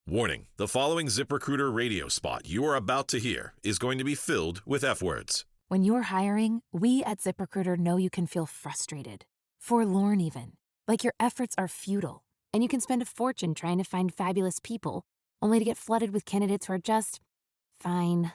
Warning, the following ZipRecruiter radio spot you are about to hear is going to be filled with F-words. When you're hiring, we at ZipRecruiter know you can feel frustrated, forlorn even, like your efforts are futile, and you can spend a fortune trying to find fabulous people, only to get flooded with candidates who are just fine.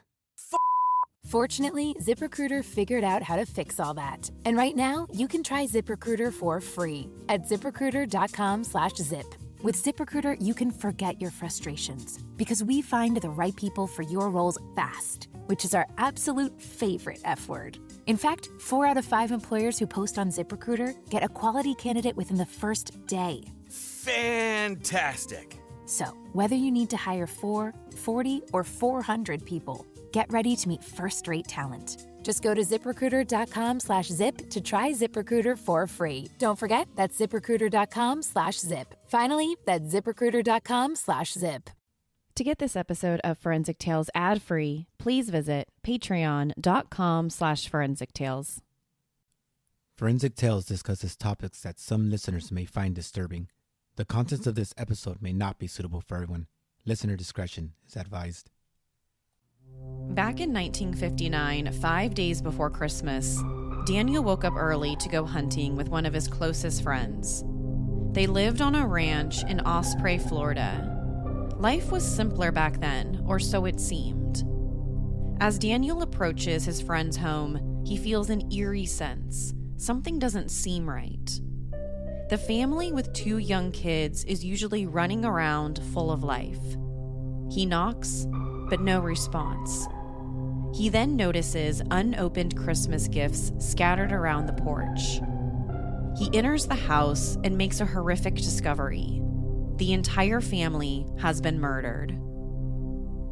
Fortunately, ZipRecruiter figured out how to fix all that. And right now, you can try ZipRecruiter for free at ZipRecruiter.com/zip. With ZipRecruiter, you can forget your frustrations because we find the right people for your roles fast, which is our absolute favorite F word. In fact, 4 out of 5 employers who post on ZipRecruiter get a quality candidate within the first day. Fantastic. So, whether you need to hire 4, 40, or 400 people, get ready to meet first-rate talent. Just go to ZipRecruiter.com/zip to try ZipRecruiter for free. Don't forget, that's ZipRecruiter.com/zip. Finally, that's ZipRecruiter.com/zip. To get this episode of Forensic Tales ad-free, please visit patreon.com/Forensic Tales. Forensic Tales discusses topics that some listeners may find disturbing. The contents of this episode may not be suitable for everyone. Listener discretion is advised. Back in 1959, 5 days before Christmas, Daniel woke up early to go hunting with one of his closest friends. They lived on a ranch in Osprey, Florida. Life was simpler back then, or so it seemed. As Daniel approaches his friend's home, he feels an eerie sense. Something doesn't seem right. The family with 2 young kids is usually running around full of life. He knocks, but no response. He then notices unopened Christmas gifts scattered around the porch. He enters the house and makes a horrific discovery. The entire family has been murdered.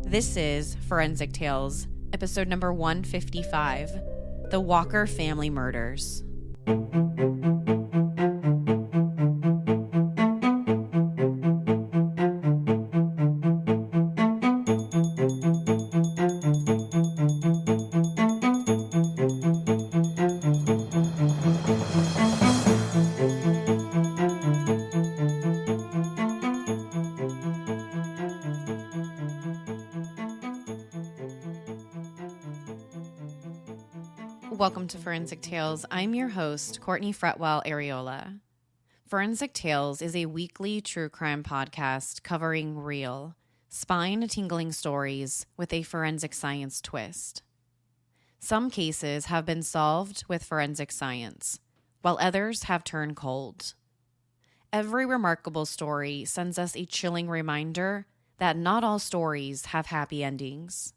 This is Forensic Tales, episode number 155, The Walker Family Murders. Welcome to Forensic Tales. I'm your host, Courtney Fretwell Areola. Forensic Tales is a weekly true crime podcast covering real, spine-tingling stories with a forensic science twist. Some cases have been solved with forensic science, while others have turned cold. Every remarkable story sends us a chilling reminder that not all stories have happy endings.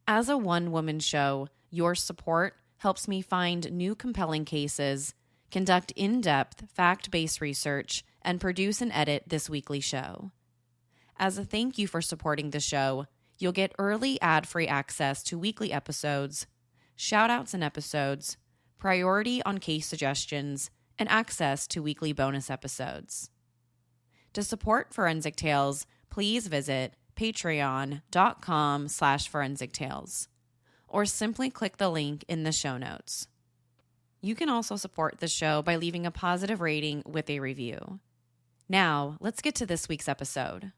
As a one-woman show, your support helps me find new compelling cases, conduct in-depth, fact-based research, and produce and edit this weekly show. As a thank you for supporting the show, you'll get early ad-free access to weekly episodes, shout-outs in episodes, priority on case suggestions, and access to weekly bonus episodes. To support Forensic Tales, please visit patreon.com/Forensic Tales. Or simply click the link in the show notes. You can also support the show by leaving a positive rating with a review. Now, let's get to this week's episode.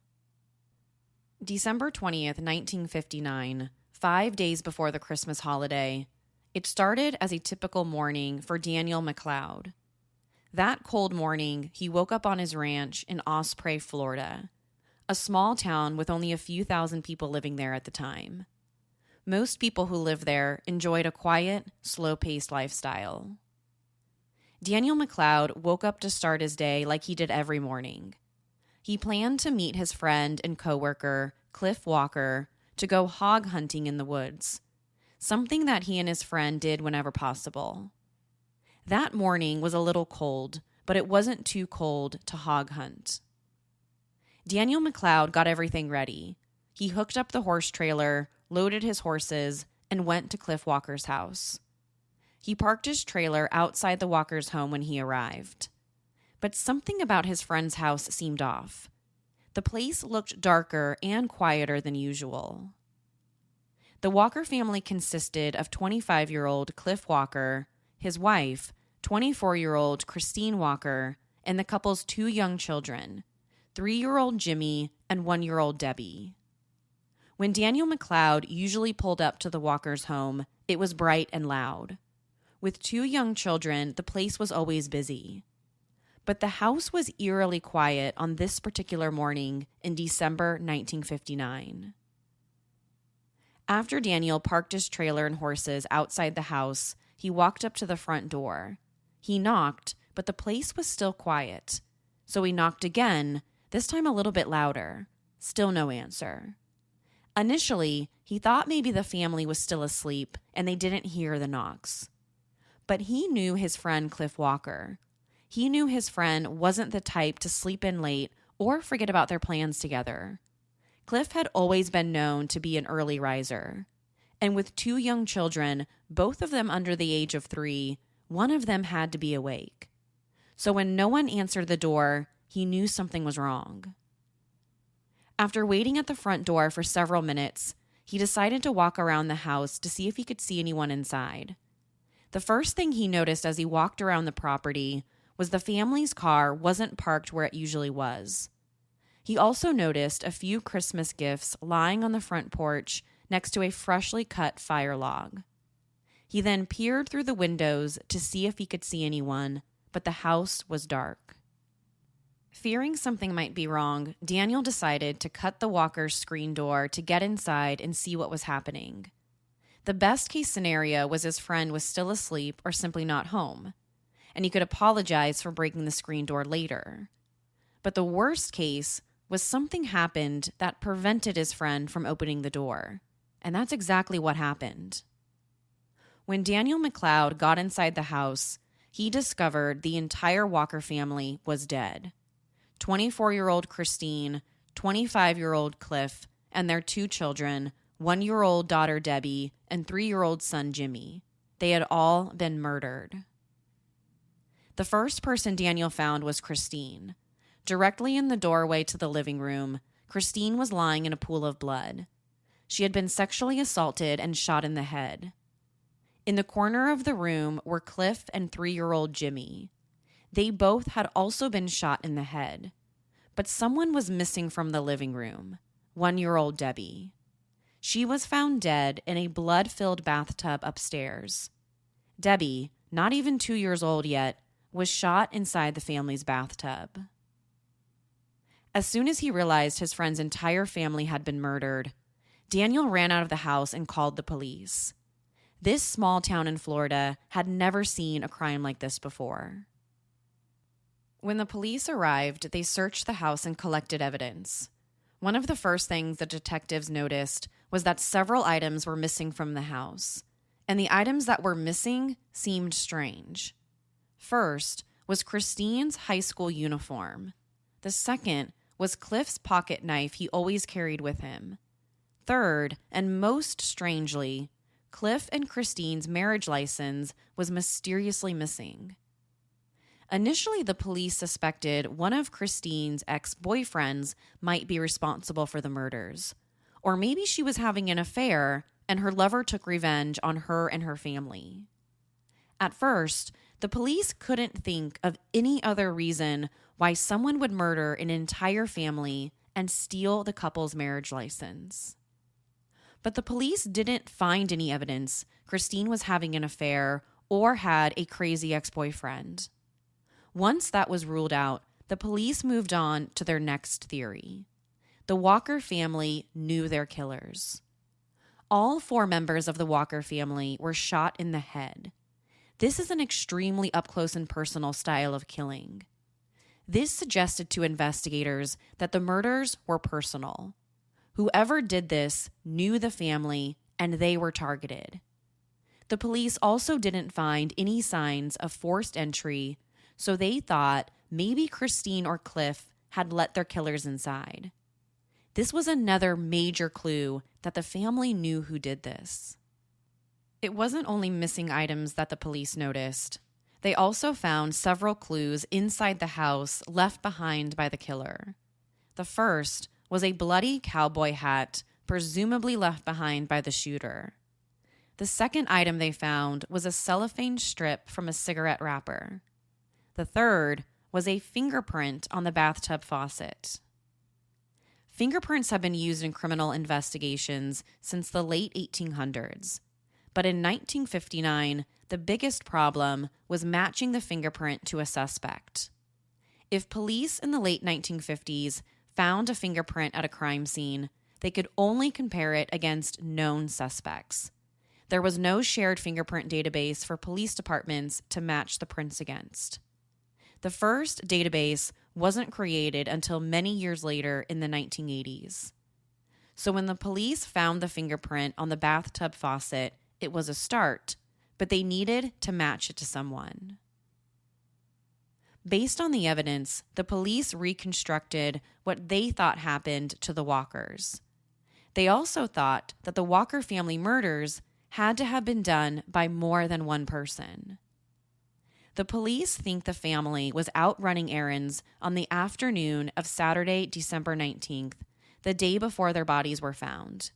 December 20th, 1959, 5 days before the Christmas holiday, it started as a typical morning for Daniel McLeod. That cold morning, he woke up on his ranch in Osprey, Florida, a small town with only a few thousand people living there at the time. Most people who lived there enjoyed a quiet, slow-paced lifestyle. Daniel McLeod woke up to start his day like he did every morning. He planned to meet his friend and coworker, Cliff Walker, to go hog hunting in the woods, something that he and his friend did whenever possible. That morning was a little cold, but it wasn't too cold to hog hunt. Daniel McLeod got everything ready. He hooked up the horse trailer, loaded his horses, and went to Cliff Walker's house. He parked his trailer outside the Walker's home when he arrived. But something about his friend's house seemed off. The place looked darker and quieter than usual. The Walker family consisted of 25-year-old Cliff Walker, his wife, 24-year-old Christine Walker, and the couple's 2 young children, 3-year-old Jimmy and 1-year-old Debbie. When Daniel McLeod usually pulled up to the Walkers' home, it was bright and loud. With 2 young children, the place was always busy. But the house was eerily quiet on this particular morning in December 1959. After Daniel parked his trailer and horses outside the house, he walked up to the front door. He knocked, but the place was still quiet. So he knocked again, this time a little bit louder. Still no answer. Initially, he thought maybe the family was still asleep and they didn't hear the knocks. But he knew his friend Cliff Walker. He knew his friend wasn't the type to sleep in late or forget about their plans together. Cliff had always been known to be an early riser. And with 2 young children, both of them under the age of 3, one of them had to be awake. So when no one answered the door, he knew something was wrong. After waiting at the front door for several minutes, he decided to walk around the house to see if he could see anyone inside. The first thing he noticed as he walked around the property was the family's car wasn't parked where it usually was. He also noticed a few Christmas gifts lying on the front porch next to a freshly cut fire log. He then peered through the windows to see if he could see anyone, but the house was dark. Fearing something might be wrong, Daniel decided to cut the Walker's screen door to get inside and see what was happening. The best case scenario was his friend was still asleep or simply not home, and he could apologize for breaking the screen door later. But the worst case was something happened that prevented his friend from opening the door, and that's exactly what happened. When Daniel McLeod got inside the house, he discovered the entire Walker family was dead. 24-year-old Christine, 25-year-old Cliff, and their 2 children, 1-year-old daughter Debbie, and 3-year-old son Jimmy. They had all been murdered. The first person Daniel found was Christine. Directly in the doorway to the living room, Christine was lying in a pool of blood. She had been sexually assaulted and shot in the head. In the corner of the room were Cliff and 3-year-old Jimmy. They both had also been shot in the head. But someone was missing from the living room, 1-year-old Debbie. She was found dead in a blood-filled bathtub upstairs. Debbie, not even 2 years old yet, was shot inside the family's bathtub. As soon as he realized his friend's entire family had been murdered, Daniel ran out of the house and called the police. This small town in Florida had never seen a crime like this before. When the police arrived, they searched the house and collected evidence. One of the first things the detectives noticed was that several items were missing from the house, and the items that were missing seemed strange. First was Christine's high school uniform. The second was Cliff's pocket knife he always carried with him. Third, and most strangely, Cliff and Christine's marriage license was mysteriously missing. Initially, the police suspected one of Christine's ex-boyfriends might be responsible for the murders. Or maybe she was having an affair and her lover took revenge on her and her family. At first, the police couldn't think of any other reason why someone would murder an entire family and steal the couple's marriage license. But the police didn't find any evidence Christine was having an affair or had a crazy ex-boyfriend. Once that was ruled out, the police moved on to their next theory. The Walker family knew their killers. All 4 members of the Walker family were shot in the head. This is an extremely up-close and personal style of killing. This suggested to investigators that the murders were personal. Whoever did this knew the family, and they were targeted. The police also didn't find any signs of forced entry, so they thought maybe Christine or Cliff had let their killers inside. This was another major clue that the family knew who did this. It wasn't only missing items that the police noticed. They also found several clues inside the house left behind by the killer. The first was a bloody cowboy hat, presumably left behind by the shooter. The second item they found was a cellophane strip from a cigarette wrapper. The third was a fingerprint on the bathtub faucet. Fingerprints have been used in criminal investigations since the late 1800s. But in 1959, the biggest problem was matching the fingerprint to a suspect. If police in the late 1950s found a fingerprint at a crime scene, they could only compare it against known suspects. There was no shared fingerprint database for police departments to match the prints against. The first database wasn't created until many years later in the 1980s. So when the police found the fingerprint on the bathtub faucet, it was a start, but they needed to match it to someone. Based on the evidence, the police reconstructed what they thought happened to the Walkers. They also thought that the Walker family murders had to have been done by more than one person. The police think the family was out running errands on the afternoon of Saturday, December 19th, the day before their bodies were found.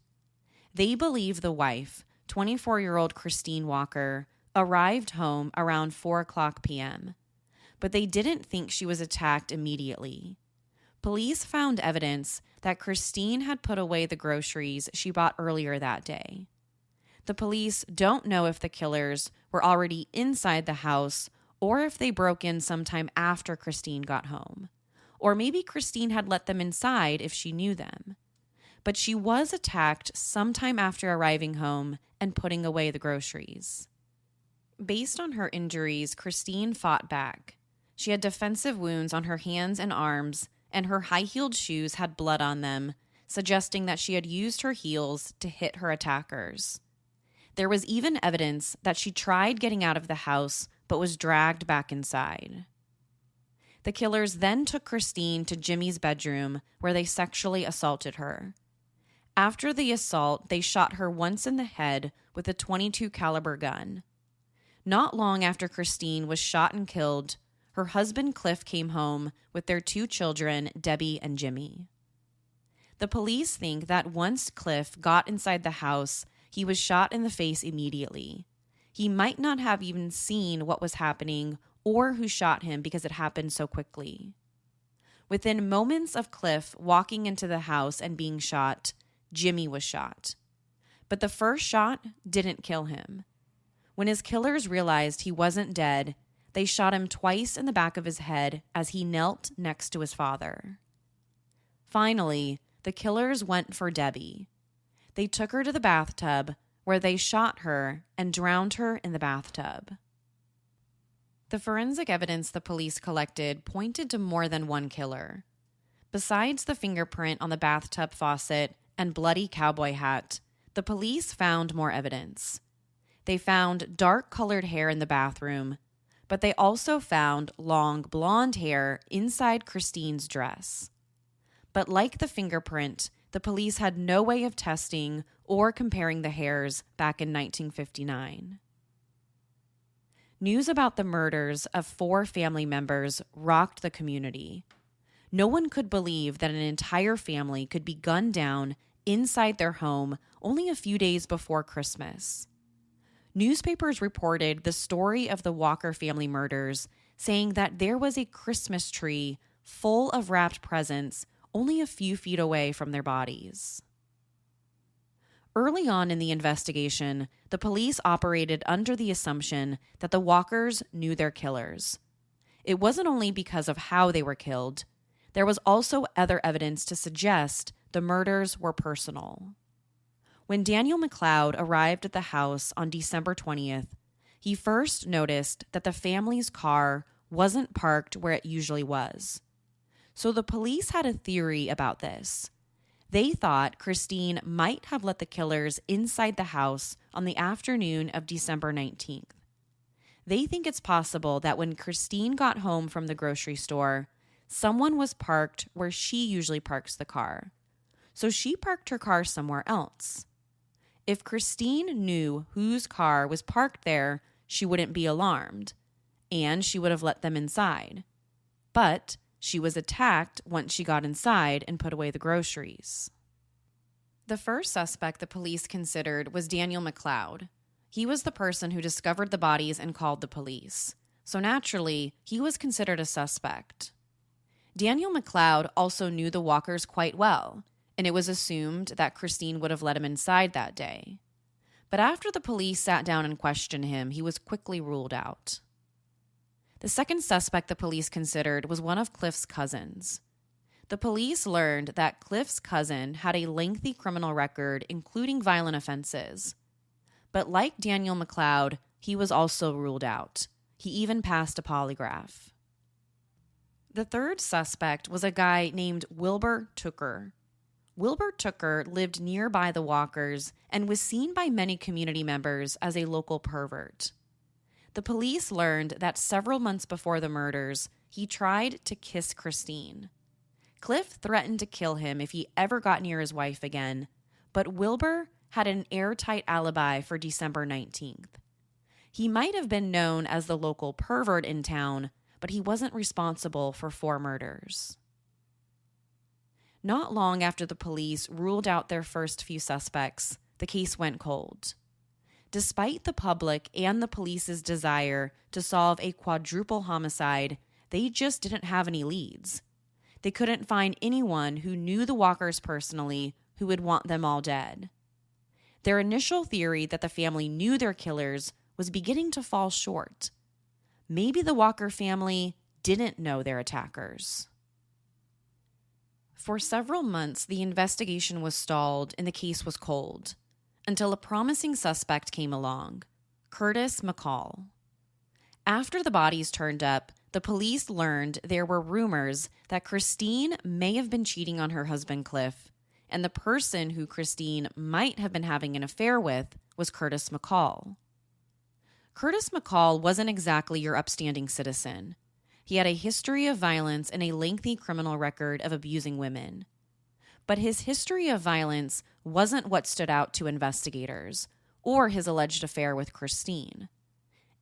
They believe the wife, 24-year-old Christine Walker, arrived home around 4:00 p.m., but they didn't think she was attacked immediately. Police found evidence that Christine had put away the groceries she bought earlier that day. The police don't know if the killers were already inside the house or if they broke in sometime after Christine got home. Or maybe Christine had let them inside if she knew them. But she was attacked sometime after arriving home and putting away the groceries. Based on her injuries, Christine fought back. She had defensive wounds on her hands and arms, and her high-heeled shoes had blood on them, suggesting that she had used her heels to hit her attackers. There was even evidence that she tried getting out of the house but was dragged back inside. The killers then took Christine to Jimmy's bedroom where they sexually assaulted her. After the assault, they shot her once in the head with a .22 caliber gun. Not long after Christine was shot and killed, her husband Cliff came home with their 2 children, Debbie and Jimmy. The police think that once Cliff got inside the house, he was shot in the face immediately. He might not have even seen what was happening or who shot him because it happened so quickly. Within moments of Cliff walking into the house and being shot, Jimmy was shot. But the first shot didn't kill him. When his killers realized he wasn't dead, they shot him twice in the back of his head as he knelt next to his father. Finally, the killers went for Debbie. They took her to the bathtub, where they shot her and drowned her in the bathtub. The forensic evidence the police collected pointed to more than one killer. Besides the fingerprint on the bathtub faucet and bloody cowboy hat, the police found more evidence. They found dark-colored hair in the bathroom, but they also found long blonde hair inside Christine's dress. But like the fingerprint, the police had no way of testing or comparing the hairs back in 1959. News about the murders of 4 family members rocked the community. No one could believe that an entire family could be gunned down inside their home only a few days before Christmas. Newspapers reported the story of the Walker family murders, saying that there was a Christmas tree full of wrapped presents only a few feet away from their bodies. Early on in the investigation, the police operated under the assumption that the Walkers knew their killers. It wasn't only because of how they were killed. There was also other evidence to suggest the murders were personal. When Daniel McLeod arrived at the house on December 20th, he first noticed that the family's car wasn't parked where it usually was. So the police had a theory about this. They thought Christine might have let the killers inside the house on the afternoon of December 19th. They think it's possible that when Christine got home from the grocery store, someone was parked where she usually parks the car. So she parked her car somewhere else. If Christine knew whose car was parked there, she wouldn't be alarmed, and she would have let them inside. But she was attacked once she got inside and put away the groceries. The first suspect the police considered was Daniel McLeod. He was the person who discovered the bodies and called the police. So naturally, he was considered a suspect. Daniel McLeod also knew the Walkers quite well. and it was assumed that Christine would have let him inside that day. But after the police sat down and questioned him, he was quickly ruled out. The second suspect the police considered was one of Cliff's cousins. The police learned that Cliff's cousin had a lengthy criminal record, including violent offenses. But like Daniel McLeod, he was also ruled out. He even passed a polygraph. The third suspect was a guy named Wilbur Tooker. Wilbur Tooker lived nearby the Walkers and was seen by many community members as a local pervert. The police learned that several months before the murders, he tried to kiss Christine. Cliff threatened to kill him if he ever got near his wife again, but Wilbur had an airtight alibi for December 19th. He might have been known as the local pervert in town, but he wasn't responsible for 4 murders. Not long after the police ruled out their first few suspects, the case went cold. Despite the public and the police's desire to solve a quadruple homicide, they just didn't have any leads. They couldn't find anyone who knew the Walkers personally who would want them all dead. Their initial theory that the family knew their killers was beginning to fall short. Maybe the Walker family didn't know their attackers. For several months, the investigation was stalled and the case was cold, until a promising suspect came along, Curtis McCall. After the bodies turned up, the police learned there were rumors that Christine may have been cheating on her husband Cliff, and the person who Christine might have been having an affair with was Curtis McCall. Curtis McCall wasn't exactly your upstanding citizen. He had a history of violence and a lengthy criminal record of abusing women. But his history of violence wasn't what stood out to investigators, or his alleged affair with Christine.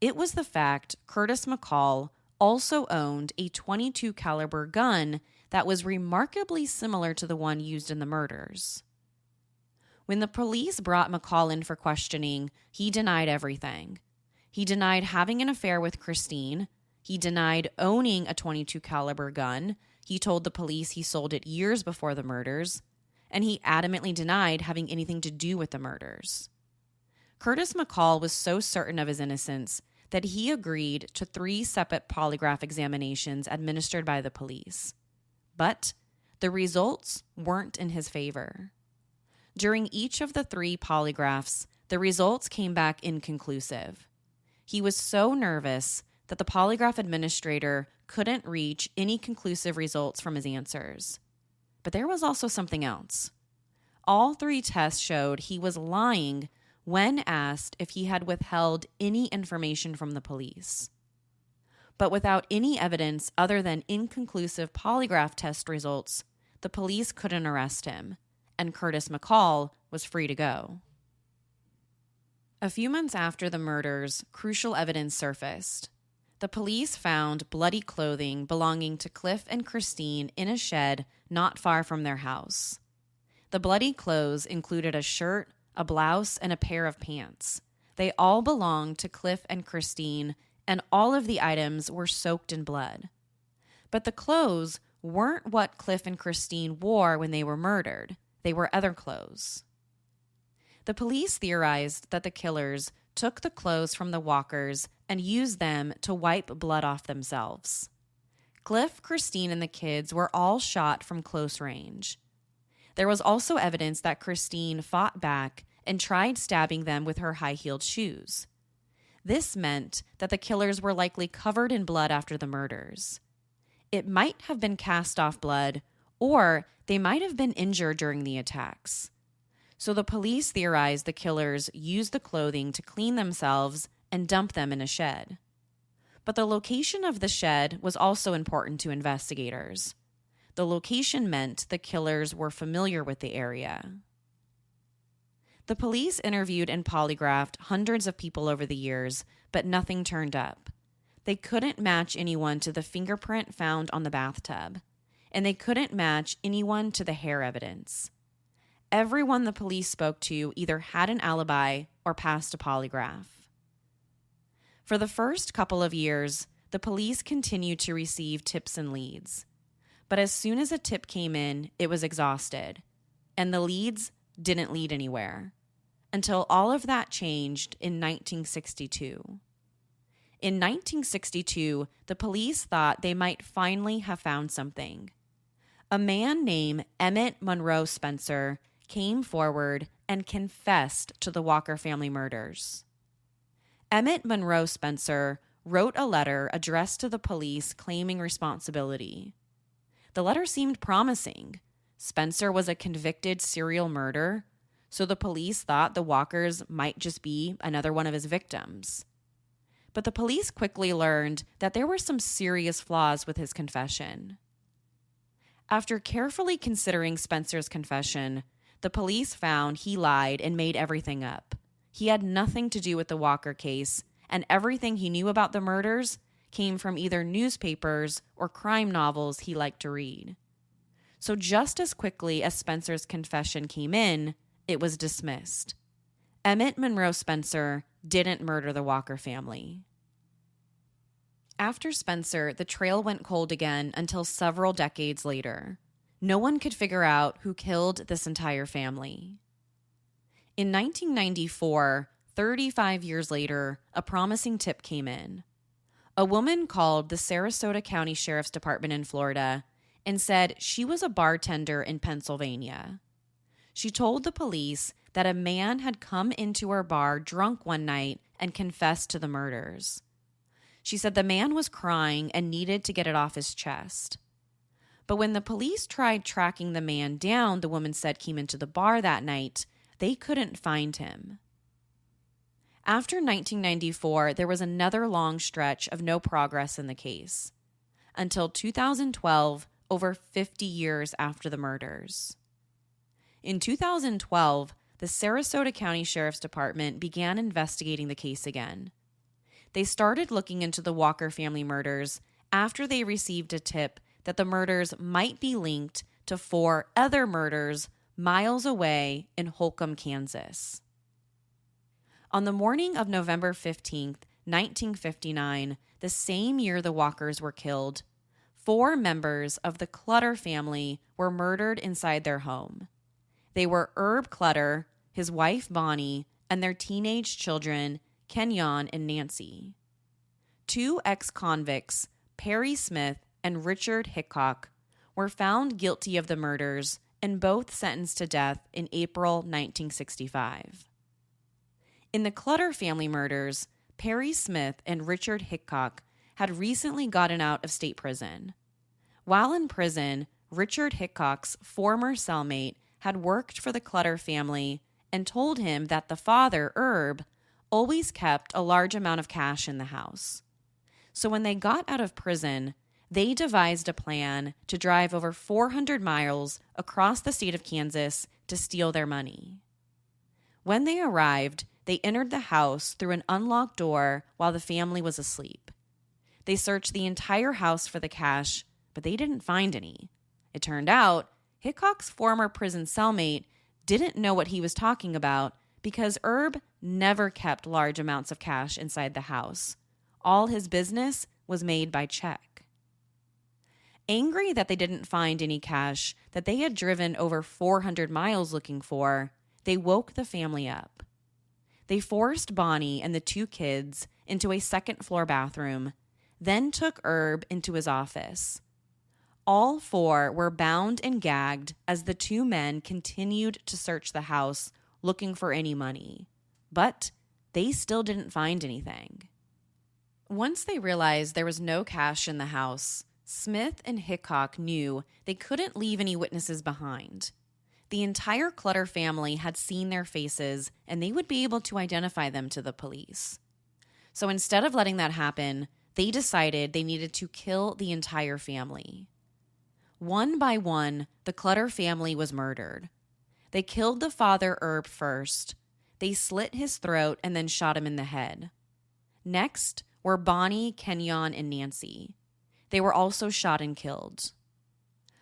It was the fact Curtis McCall also owned a .22 caliber gun that was remarkably similar to the one used in the murders. When the police brought McCall in for questioning, he denied everything. He denied having an affair with Christine. He denied owning a .22 caliber gun. He told the police he sold it years before the murders, and he adamantly denied having anything to do with the murders. Curtis McCall was so certain of his innocence that he agreed to 3 separate polygraph examinations administered by the police. But the results weren't in his favor. During each of the 3 polygraphs, the results came back inconclusive. He was so nervous that the polygraph administrator couldn't reach any conclusive results from his answers. But there was also something else. All 3 tests showed he was lying when asked if he had withheld any information from the police. But without any evidence other than inconclusive polygraph test results, the police couldn't arrest him, and Curtis McCall was free to go. A few months after the murders, crucial evidence surfaced. The police found bloody clothing belonging to Cliff and Christine in a shed not far from their house. The bloody clothes included a shirt, a blouse, and a pair of pants. They all belonged to Cliff and Christine, and all of the items were soaked in blood. But the clothes weren't what Cliff and Christine wore when they were murdered. They were other clothes. The police theorized that the killers took the clothes from the Walkers and used them to wipe blood off themselves. Cliff, Christine, and the kids were all shot from close range. There was also evidence that Christine fought back and tried stabbing them with her high-heeled shoes. This meant that the killers were likely covered in blood after the murders. It might have been cast-off blood, or they might have been injured during the attacks. So the police theorized the killers used the clothing to clean themselves and dump them in a shed. But the location of the shed was also important to investigators. The location meant the killers were familiar with the area. The police interviewed and polygraphed hundreds of people over the years, but nothing turned up. They couldn't match anyone to the fingerprint found on the bathtub, and they couldn't match anyone to the hair evidence. Everyone the police spoke to either had an alibi or passed a polygraph. For the first couple of years, the police continued to receive tips and leads. But as soon as a tip came in, it was exhausted. and the leads didn't lead anywhere until all of that changed in 1962. In 1962, the police thought they might finally have found something. A man named Emmett Monroe Spencer came forward and confessed to the Walker family murders. Emmett Monroe Spencer wrote a letter addressed to the police claiming responsibility. The letter seemed promising. Spencer was a convicted serial murderer, so the police thought the Walkers might just be another one of his victims. But the police quickly learned that there were some serious flaws with his confession. After carefully considering Spencer's confession, the police found he lied and made everything up. He had nothing to do with the Walker case, and everything he knew about the murders came from either newspapers or crime novels he liked to read. So just as quickly as Spencer's confession came in, it was dismissed. Emmett Monroe Spencer didn't murder the Walker family. After Spencer, the trail went cold again until several decades later. No one could figure out who killed this entire family. In 1994, 35 years later, a promising tip came in. A woman called the Sarasota County Sheriff's Department in Florida and said she was a bartender in Pennsylvania. She told the police that a man had come into her bar drunk one night and confessed to the murders. She said the man was crying and needed to get it off his chest. But when the police tried tracking the man down the woman said came into the bar that night, they couldn't find him. After 1994, there was another long stretch of no progress in the case, until 2012, over 50 years after the murders. In 2012, the Sarasota County Sheriff's Department began investigating the case again. They started looking into the Walker family murders after they received a tip that the murders might be linked to 4 other murders miles away in Holcomb, Kansas. On the morning of November 15th, 1959, the same year the Walkers were killed, 4 members of the Clutter family were murdered inside their home. They were Herb Clutter, his wife Bonnie, and their teenage children, Kenyon and Nancy. 2 ex-convicts, Perry Smith and Richard Hickok, were found guilty of the murders and both sentenced to death in April 1965. In the Clutter family murders, Perry Smith and Richard Hickok had recently gotten out of state prison. While in prison, Richard Hickok's former cellmate had worked for the Clutter family and told him that the father, Herb, always kept a large amount of cash in the house. So when they got out of prison, they devised a plan to drive over 400 miles across the state of Kansas to steal their money. When they arrived, they entered the house through an unlocked door while the family was asleep. They searched the entire house for the cash, but they didn't find any. It turned out Hickok's former prison cellmate didn't know what he was talking about because Herb never kept large amounts of cash inside the house. All his business was made by check. Angry that they didn't find any cash that they had driven over 400 miles looking for, they woke the family up. They forced Bonnie and the 2 kids into a second-floor bathroom, then took Herb into his office. All 4 were bound and gagged as the 2 men continued to search the house looking for any money, but they still didn't find anything. Once they realized there was no cash in the house, Smith and Hickok knew they couldn't leave any witnesses behind. The entire Clutter family had seen their faces, and they would be able to identify them to the police. So instead of letting that happen, they decided they needed to kill the entire family. One by one, the Clutter family was murdered. They killed the father, Herb, first. They slit his throat and then shot him in the head. Next were Bonnie, Kenyon, and Nancy. They were also shot and killed.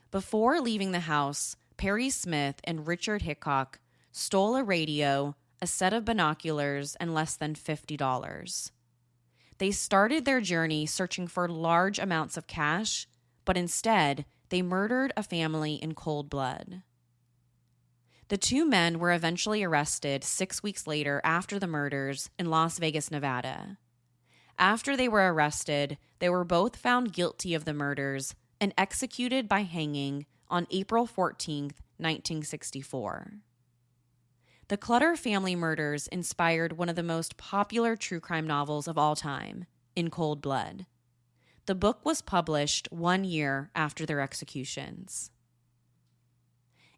Before leaving the house, Perry Smith and Richard Hickok stole a radio, a set of binoculars, and less than $50. They started their journey searching for large amounts of cash, but instead, they murdered a family in cold blood. The two men were eventually arrested 6 weeks later after the murders in Las Vegas, Nevada. After they were arrested, they were both found guilty of the murders and executed by hanging on April 14, 1964. The Clutter family murders inspired one of the most popular true crime novels of all time, In Cold Blood. The book was published 1 year after their executions.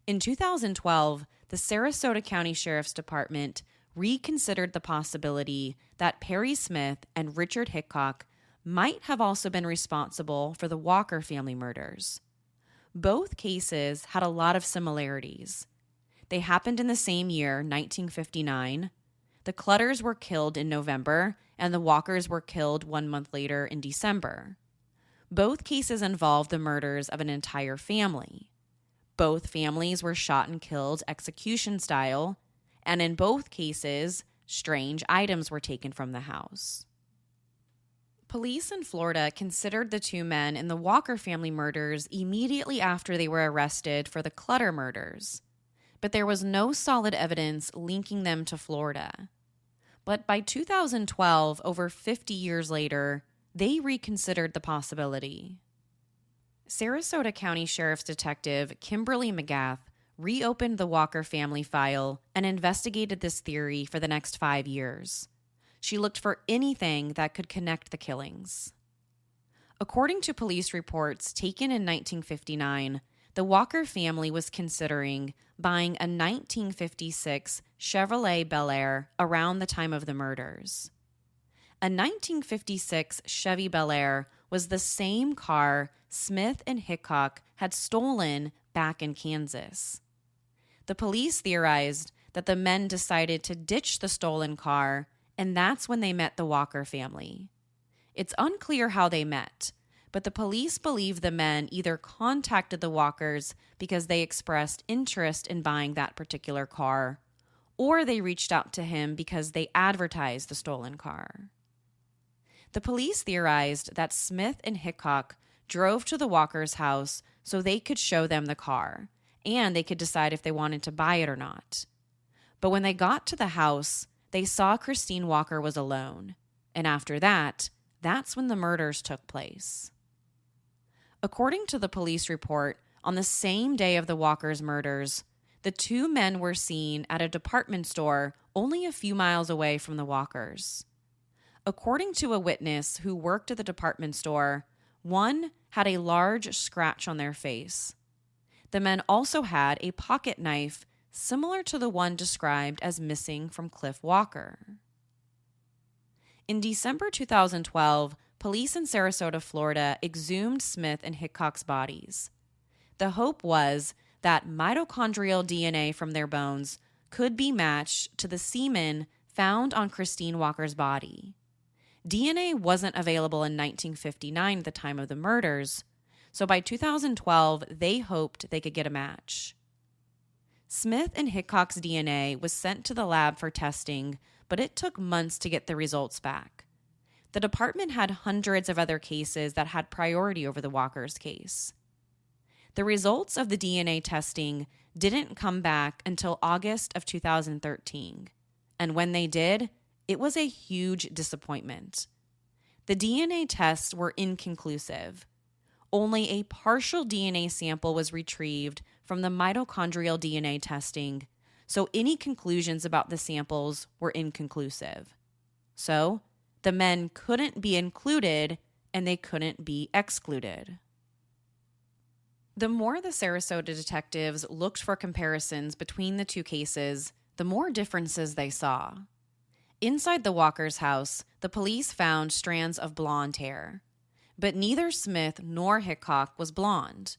In 2012, the Sarasota County Sheriff's Department reconsidered the possibility that Perry Smith and Richard Hickok might have also been responsible for the Walker family murders. Both cases had a lot of similarities. They happened in the same year, 1959. The Clutters were killed in November, and the Walkers were killed 1 month later in December. Both cases involved the murders of an entire family. Both families were shot and killed execution style, and in both cases, strange items were taken from the house. Police in Florida considered the two men in the Walker family murders immediately after they were arrested for the Clutter murders, but there was no solid evidence linking them to Florida. But by 2012, over 50 years later, they reconsidered the possibility. Sarasota County Sheriff's Detective Kimberly McGath reopened the Walker family file and investigated this theory for the next 5 years. She looked for anything that could connect the killings. According to police reports taken in 1959, the Walker family was considering buying a 1956 Chevrolet Bel Air around the time of the murders. A 1956 Chevy Bel Air was the same car Smith and Hickok had stolen back in Kansas. The police theorized that the men decided to ditch the stolen car, and that's when they met the Walker family. It's unclear how they met, but the police believe the men either contacted the Walkers because they expressed interest in buying that particular car, or they reached out to him because they advertised the stolen car. The police theorized that Smith and Hickok drove to the Walkers' house so they could show them the car, and they could decide if they wanted to buy it or not. But when they got to the house, they saw Christine Walker was alone, and after that, that's when the murders took place. According to the police report, on the same day of the Walkers' murders, the two men were seen at a department store only a few miles away from the Walkers. According to a witness who worked at the department store, one had a large scratch on their face. The men also had a pocket knife similar to the one described as missing from Cliff Walker. In December 2012, police in Sarasota, Florida, exhumed Smith and Hickok's bodies. The hope was that mitochondrial DNA from their bones could be matched to the semen found on Christine Walker's body. DNA wasn't available in 1959 at the time of the murders, so by 2012, they hoped they could get a match. Smith and Hickok's DNA was sent to the lab for testing, but it took months to get the results back. The department had hundreds of other cases that had priority over the Walkers case. The results of the DNA testing didn't come back until August of 2013, and when they did, it was a huge disappointment. The DNA tests were inconclusive. Only a partial DNA sample was retrieved from the mitochondrial DNA testing, so any conclusions about the samples were inconclusive. So, the men couldn't be included and they couldn't be excluded. The more the Sarasota detectives looked for comparisons between the two cases, the more differences they saw. Inside the Walkers' house, the police found strands of blonde hair, but neither Smith nor Hickok was blonde.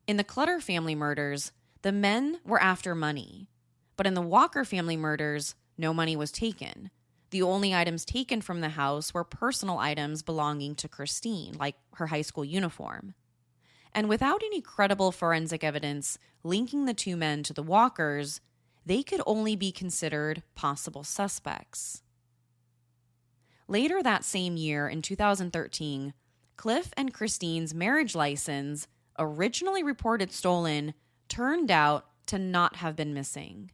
In the Clutter family murders, the men were after money, but in the Walker family murders, no money was taken. The only items taken from the house were personal items belonging to Christine, like her high school uniform. And without any credible forensic evidence linking the two men to the Walkers, they could only be considered possible suspects. Later that same year, in 2013, Cliff and Christine's marriage license, originally reported stolen, turned out to not have been missing.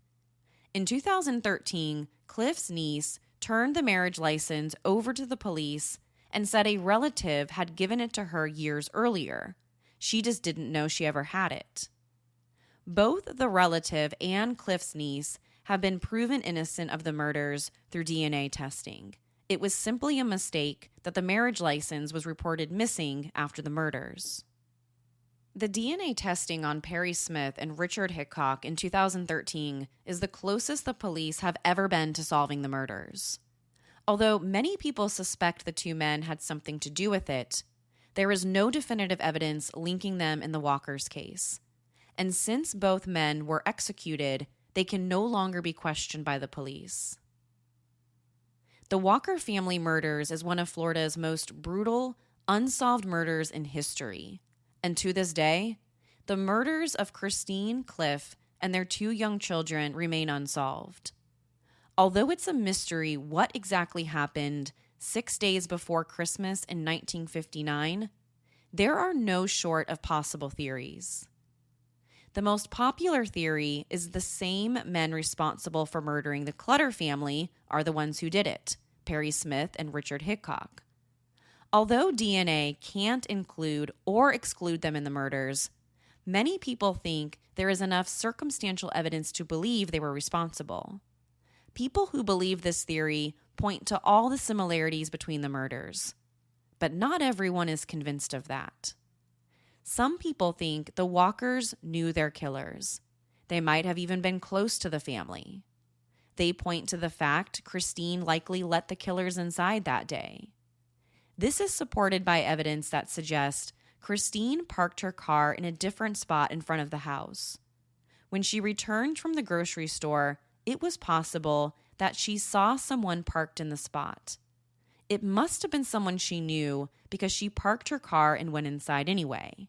In 2013, Cliff's niece turned the marriage license over to the police and said a relative had given it to her years earlier. She just didn't know she ever had it. Both the relative and Cliff's niece have been proven innocent of the murders through DNA testing. It was simply a mistake that the marriage license was reported missing after the murders. The DNA testing on Perry Smith and Richard Hickok in 2013 is the closest the police have ever been to solving the murders. Although many people suspect the two men had something to do with it, there is no definitive evidence linking them in the Walkers case. And since both men were executed, they can no longer be questioned by the police. The Walker family murders is one of Florida's most brutal, unsolved murders in history. And to this day, the murders of Christine, Cliff, and their two young children remain unsolved. Although it's a mystery what exactly happened 6 days before Christmas in 1959, there are no short of possible theories. The most popular theory is the same men responsible for murdering the Clutter family are the ones who did it, Perry Smith and Richard Hickok. Although DNA can't include or exclude them in the murders, many people think there is enough circumstantial evidence to believe they were responsible. People who believe this theory point to all the similarities between the murders, but not everyone is convinced of that. Some people think the Walkers knew their killers. They might have even been close to the family. They point to the fact Christine likely let the killers inside that day. This is supported by evidence that suggests Christine parked her car in a different spot in front of the house. When she returned from the grocery store, it was possible that she saw someone parked in the spot. It must have been someone she knew because she parked her car and went inside anyway.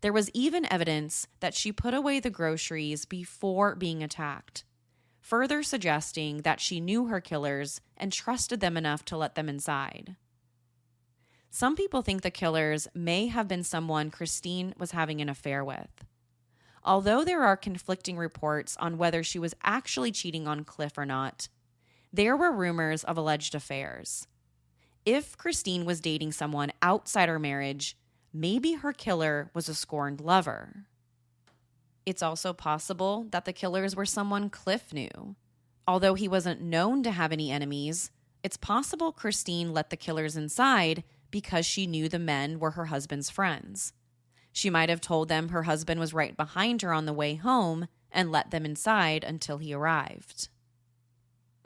There was even evidence that she put away the groceries before being attacked, further suggesting that she knew her killers and trusted them enough to let them inside. Some people think the killers may have been someone Christine was having an affair with. Although there are conflicting reports on whether she was actually cheating on Cliff or not, there were rumors of alleged affairs. If Christine was dating someone outside her marriage, maybe her killer was a scorned lover. It's also possible that the killers were someone Cliff knew. Although he wasn't known to have any enemies, it's possible Christine let the killers inside because she knew the men were her husband's friends. She might have told them her husband was right behind her on the way home and let them inside until he arrived.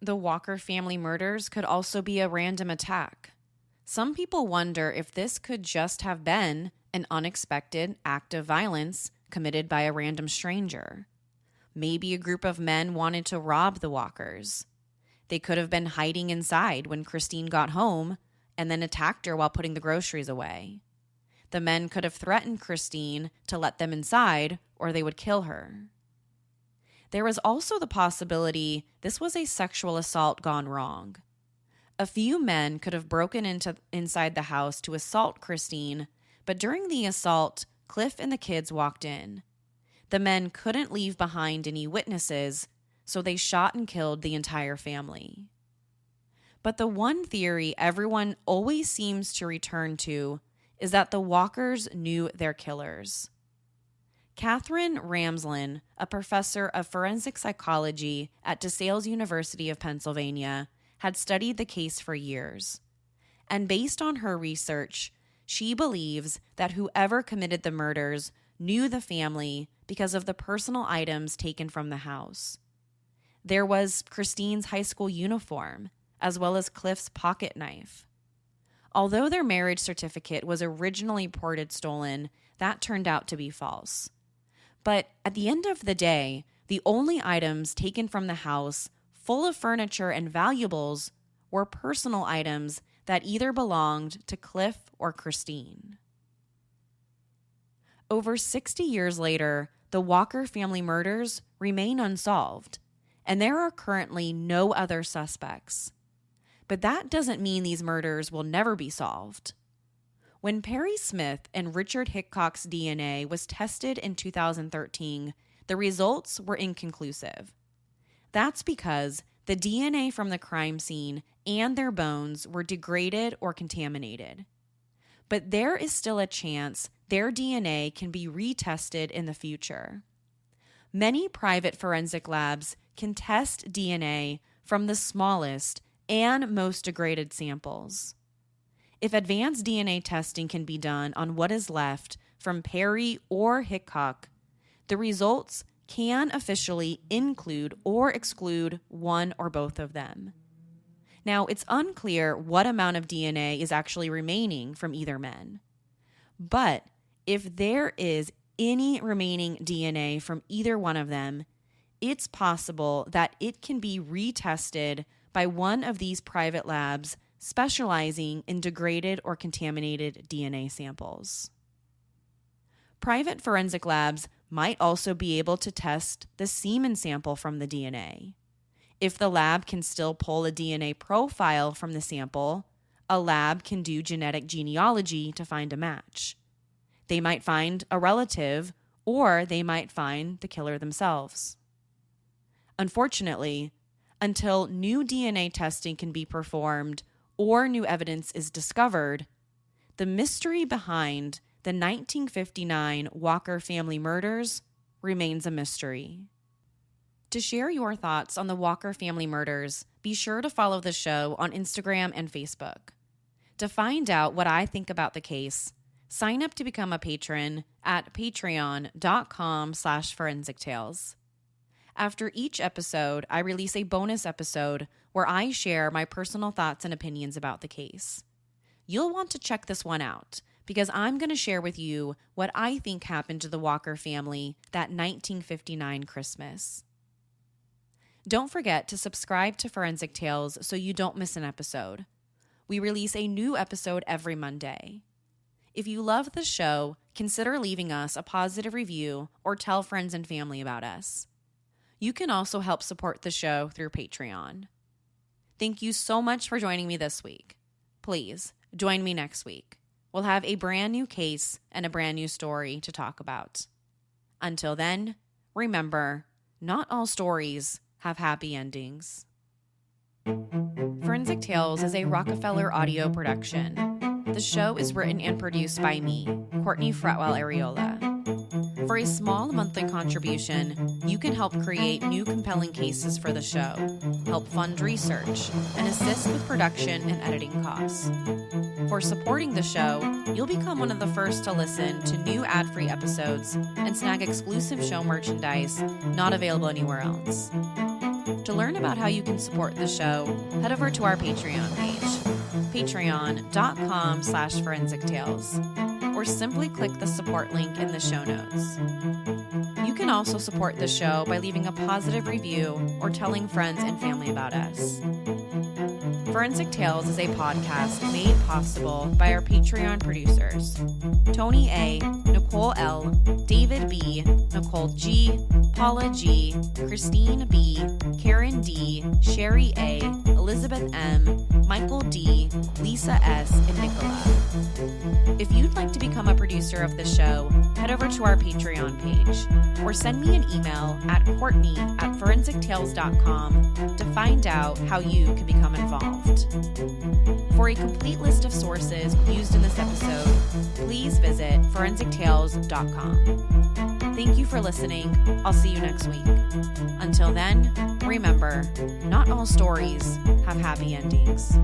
The Walker family murders could also be a random attack. Some people wonder if this could just have been an unexpected act of violence committed by a random stranger. Maybe a group of men wanted to rob the Walkers. They could have been hiding inside when Christine got home and then attacked her while putting the groceries away. The men could have threatened Christine to let them inside or they would kill her. There was also the possibility this was a sexual assault gone wrong. A few men could have broken inside the house to assault Christine, but during the assault, Cliff and the kids walked in. The men couldn't leave behind any witnesses, so they shot and killed the entire family. But the one theory everyone always seems to return to is that the Walkers knew their killers. Catherine Ramslin, a professor of forensic psychology at DeSales University of Pennsylvania, had studied the case for years. And based on her research, she believes that whoever committed the murders knew the family because of the personal items taken from the house. There was Christine's high school uniform, as well as Cliff's pocket knife. Although their marriage certificate was originally reported stolen, that turned out to be false. But at the end of the day, the only items taken from the house, full of furniture and valuables, were personal items that either belonged to Cliff or Christine. Over 60 years later, the Walker family murders remain unsolved, and there are currently no other suspects. But that doesn't mean these murders will never be solved. When Perry Smith and Richard Hickok's DNA was tested in 2013, the results were inconclusive. That's because the DNA from the crime scene and their bones were degraded or contaminated. But there is still a chance their DNA can be retested in the future. Many private forensic labs can test DNA from the smallest and most degraded samples. If advanced DNA testing can be done on what is left from Perry or Hickok, the results can officially include or exclude one or both of them. Now, it's unclear what amount of DNA is actually remaining from either men. But if there is any remaining DNA from either one of them, it's possible that it can be retested by one of these private labs specializing in degraded or contaminated DNA samples. Private forensic labs might also be able to test the semen sample from the DNA. If the lab can still pull a DNA profile from the sample, a lab can do genetic genealogy to find a match. They might find a relative, or they might find the killer themselves. Unfortunately, until new DNA testing can be performed or new evidence is discovered, the mystery behind the 1959 Walker family murders remains a mystery. To share your thoughts on the Walker family murders, be sure to follow the show on Instagram and Facebook. To find out what I think about the case, sign up to become a patron at patreon.com/forensictales. After each episode, I release a bonus episode where I share my personal thoughts and opinions about the case. You'll want to check this one out because I'm going to share with you what I think happened to the Walker family that 1959 Christmas. Don't forget to subscribe to Forensic Tales so you don't miss an episode. We release a new episode every Monday. If you love the show, consider leaving us a positive review or tell friends and family about us. You can also help support the show through Patreon. Thank you so much for joining me this week. Please join me next week. We'll have a brand new case and a brand new story to talk about. Until then, remember, not all stories have happy endings. Forensic Tales is a Rockefeller audio production. The show is written and produced by me, Courtney Fretwell Areola. For a small monthly contribution, you can help create new compelling cases for the show, help fund research, and assist with production and editing costs. For supporting the show, you'll become one of the first to listen to new ad-free episodes and snag exclusive show merchandise not available anywhere else. To learn about how you can support the show, head over to our Patreon page, patreon.com/forensictales, or simply click the support link in the show notes. You can also support the show by leaving a positive review or telling friends and family about us. Forensic Tales is a podcast made possible by our Patreon producers, Tony A., Nicole L., David B., Nicole G., Paula G., Christine B., Karen D., Sherry A., Elizabeth M., Michael D., Lisa S., and Nicola. If you'd like to become a producer of the show, head over to our Patreon page or send me an email at courtney@forensictales.com to find out how you can become involved. For a complete list of sources used in this episode, please visit forensictales.com. Thank you for listening. I'll see you next week. Until then, remember, not all stories have happy endings.